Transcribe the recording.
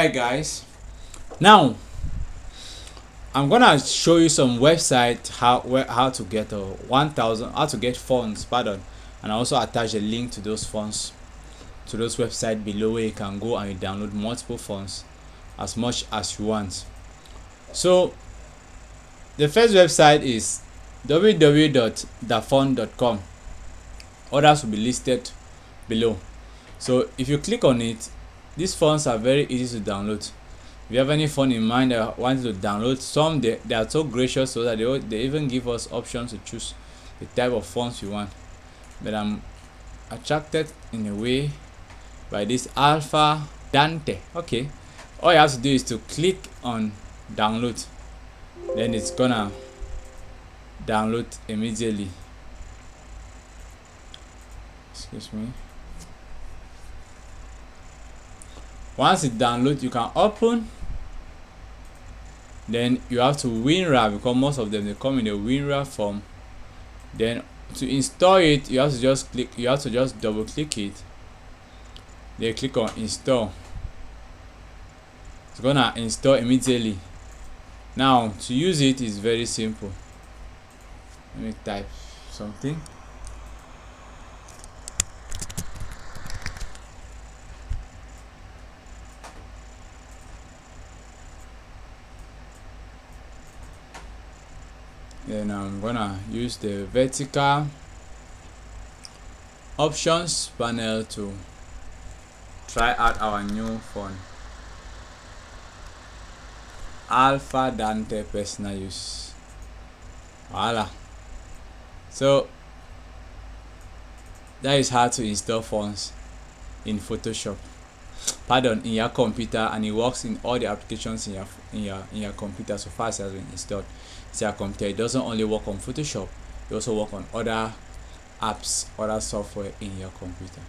Alright guys, now I'm gonna show you some website how to get 1,000 how to get funds, pardon, and I also attach a link to those funds to those website below where you can go and you download multiple funds as much as you want. So the first website is www.dafund.com. Others will be listed below. So if you click on it, these funds are very easy to download. If you have any fund in mind that want to download, some they are so gracious so that they even give us options to choose the type of funds you want. But I'm attracted in a way by this Alpha Dante. Okay, all you have to do is to click on download, then it's gonna download immediately. Excuse me. Once it downloads, you can open. Then you have to WinRAR, because most of them they come in a WinRAR form. Then to install it, you have to just double click it. Then click on install. It's gonna install immediately. Now to use it is very simple. Let me type something. Then I'm gonna use the vertical options panel to try out our new fund, Alpha Dante personal use. Voila. So that is how to install funds in Photoshop, pardon, in your computer, and it works in all the applications in your computer so far as it has been installed. It's your computer. It doesn't only work on Photoshop, it also work on other apps, other software in your computer.